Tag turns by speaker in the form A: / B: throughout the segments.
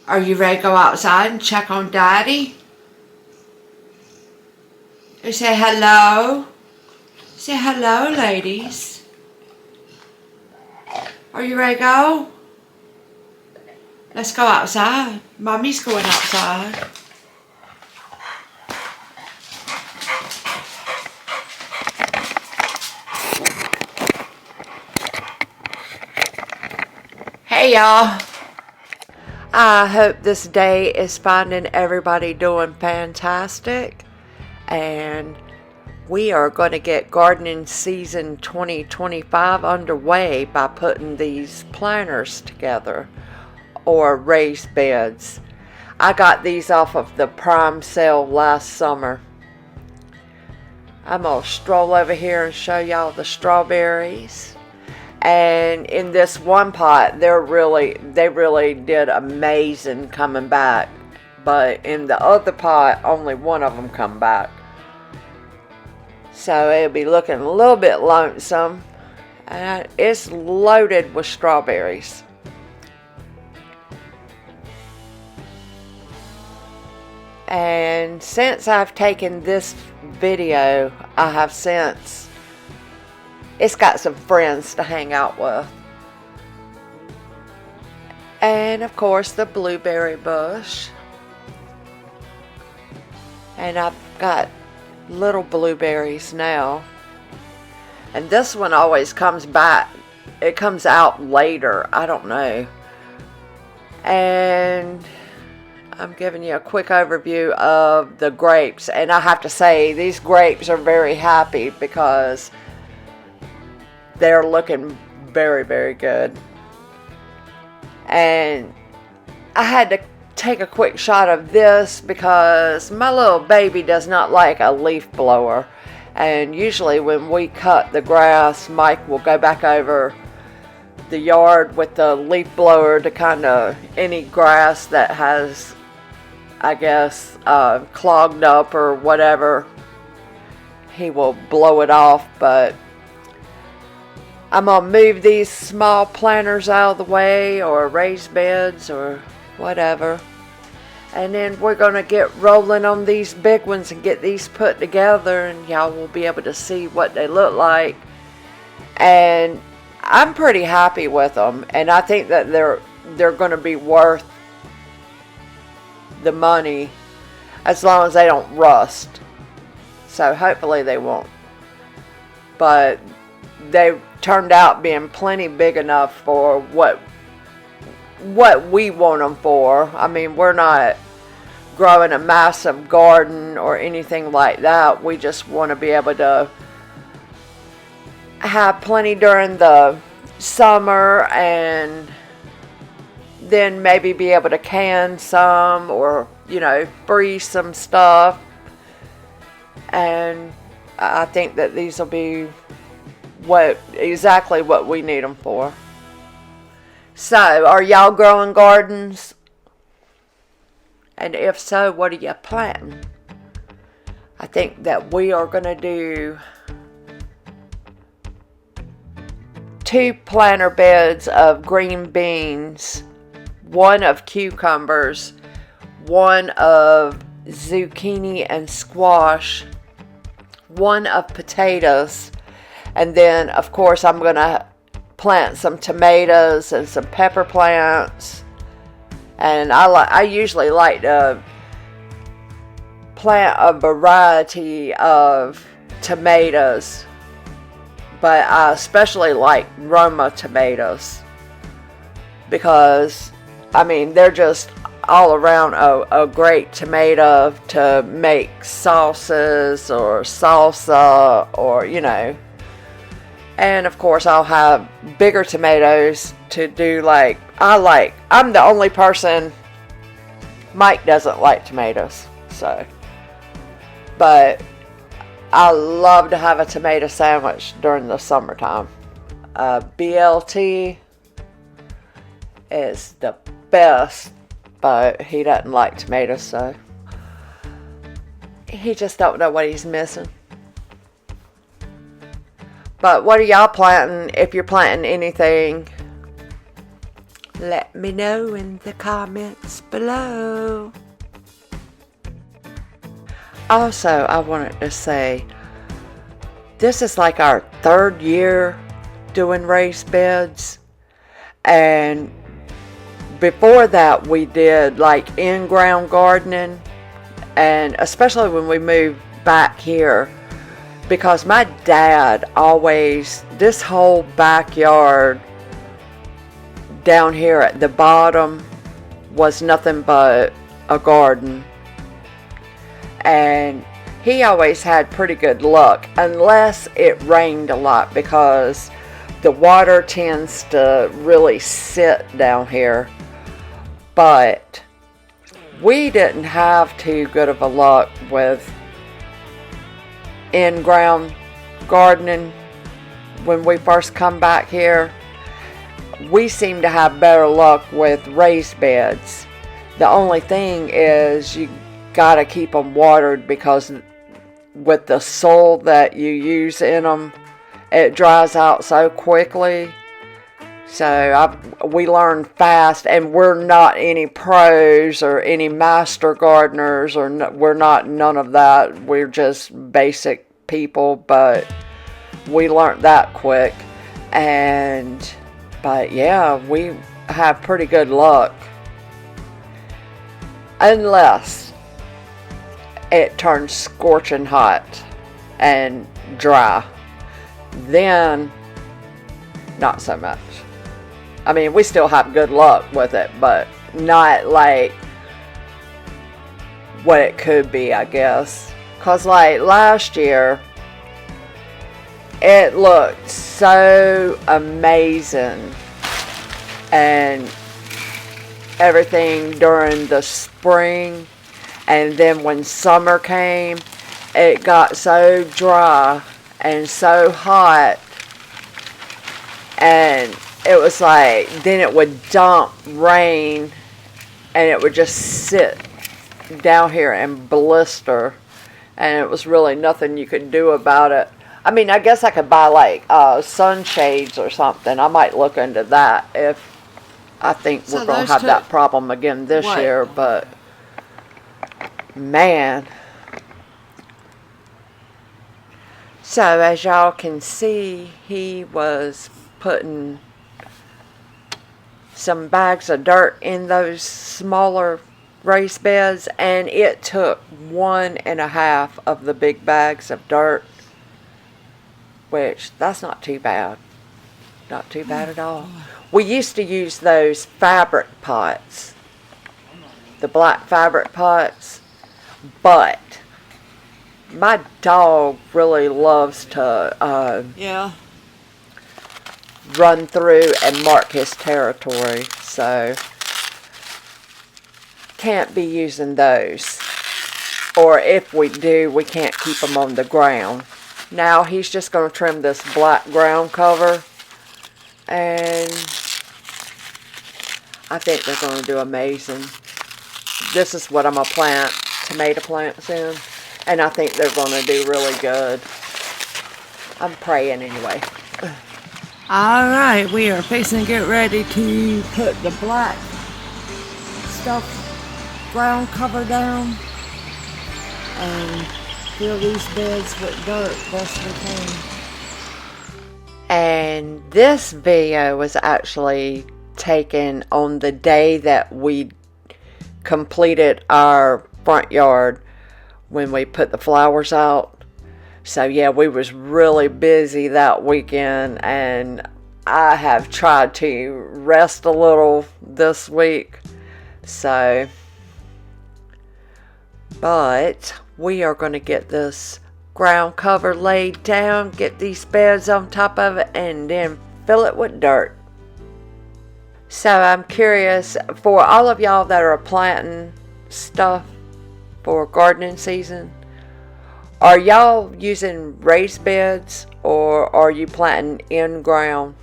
A: Are you ready to go outside and check on Daddy? Say hello. Say hello, ladies. Are you ready to go? Let's go outside. Mommy's going outside. Hey, y'all. I hope this day is finding everybody doing fantastic. And we are going to get gardening season 2025 underway by putting these planters together, or raised beds. I got these off of the prime sale last summer. I'm going to stroll over here and show y'all the strawberries. And in this one pot, they really did amazing coming back. But in the other pot, only one of them come back. So it'll be looking a little bit lonesome. And it's loaded with strawberries. And since I've taken this video, I have since it's got some friends to hang out with. And of course the blueberry bush. And I've got little blueberries now. And this one always comes back. It comes out later. I don't know. And I'm giving you a quick overview of the grapes. And I have to say, these grapes are very happy because they're looking very, very good. And I had to take a quick shot of this because my little baby does not like a leaf blower. And usually when we cut the grass, Mike will go back over the yard with the leaf blower to kind of any grass that has, I guess, clogged up or whatever. He will blow it off, but I'm going to move these small planters out of the way, or raised beds or whatever. And then we're going to get rolling on these big ones and get these put together, and y'all will be able to see what they look like. And I'm pretty happy with them, and I think that they're going to be worth the money as long as they don't rust. So hopefully they won't. But they turned out being plenty big enough for what we want them for. I mean, we're not growing a massive garden or anything like that. We just want to be able to have plenty during the summer, and then maybe be able to can some, or freeze some stuff. And I think that these will be exactly what we need them for. So, are y'all growing gardens? And if so, what are you planting? I think that we are going to do 2 planter beds of green beans, 1 of cucumbers, 1 of zucchini and squash, 1 of potatoes. And then, of course, I'm going to plant some tomatoes and some pepper plants. And I usually like to plant a variety of tomatoes. But I especially like Roma tomatoes. Because, I mean, they're just all around a great tomato to make sauces or salsa or, And of course I'll have bigger tomatoes to do I'm the only person, Mike doesn't like tomatoes, so. But I love to have a tomato sandwich during the summertime. BLT is the best, but he doesn't like tomatoes, so. He just don't know what he's missing. But what are y'all planting, if you're planting anything? Let me know in the comments below. Also, I wanted to say, this is like our 3rd year doing raised beds. And before that, we did like in-ground gardening. And especially when we moved back here, because my dad always, this whole backyard down here at the bottom was nothing but a garden. And he always had pretty good luck, unless it rained a lot, because the water tends to really sit down here. But we didn't have too good of a luck with in-ground gardening when we first come back here. We seem to have better luck with raised beds. The only thing is you gotta keep them watered, because with the soil that you use in them, it dries out so quickly. So we learned fast, and we're not any pros or any master gardeners, or we're not none of that. We're just basic people, but we learned that quick. But yeah, we have pretty good luck, unless it turns scorching hot and dry. Then not so much. I mean, we still have good luck with it, but not like what it could be, I guess. Because like last year, it looked so amazing. And everything during the spring. And then when summer came, it got so dry and so hot. And it was like, then it would dump rain, and it would just sit down here and blister, and it was really nothing you could do about it. I mean, I guess I could buy like sunshades or something. I might look into that if I think we're going to have that problem again this year, but man. So as y'all can see, he was putting some bags of dirt in those smaller raised beds, and it took 1.5 of the big bags of dirt, which that's not too bad. Not too bad at all. We used to use those fabric pots, the black fabric pots, but my dog really loves to run through and mark his territory, so can't be using those. Or if we do, we can't keep them on the ground. Now he's just going to trim this black ground cover, and I think they're going to do amazing. This is what I'm going to plant tomato plants in, and I think they're going to do really good. I'm praying anyway. Alright, we are fixing to get ready to put the black stuff ground cover down and fill these beds with dirt best we can. And this video was actually taken on the day that we completed our front yard when we put the flowers out. So yeah, we was really busy that weekend, and I have tried to rest a little this week. So, but we are going to get this ground cover laid down, get these beds on top of it, and then fill it with dirt. So I'm curious, for all of y'all that are planting stuff for gardening season, are y'all using raised beds or are you planting in ground?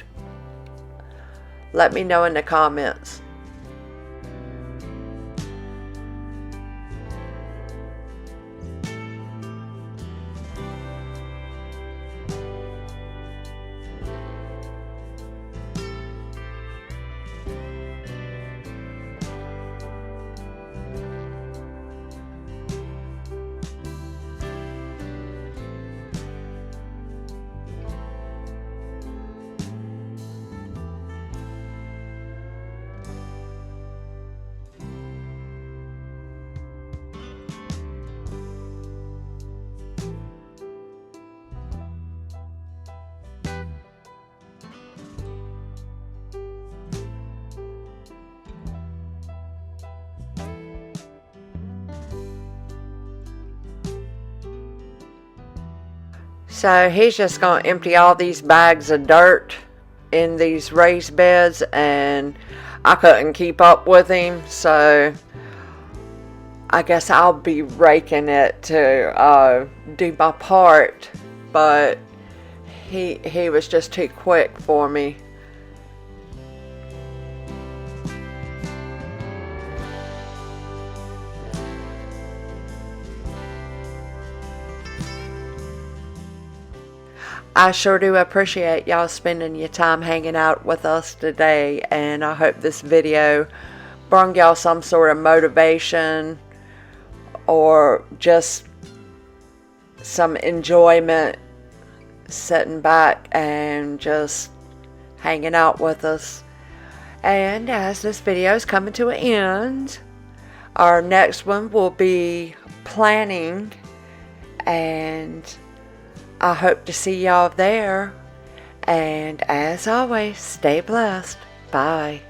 A: Let me know in the comments. So he's just going to empty all these bags of dirt in these raised beds, and I couldn't keep up with him, so I guess I'll be raking it to do my part, but he was just too quick for me. I sure do appreciate y'all spending your time hanging out with us today, and I hope this video brought y'all some sort of motivation or just some enjoyment sitting back and just hanging out with us. And as this video is coming to an end, our next one will be planning, and I hope to see y'all there. And as always, stay blessed. Bye.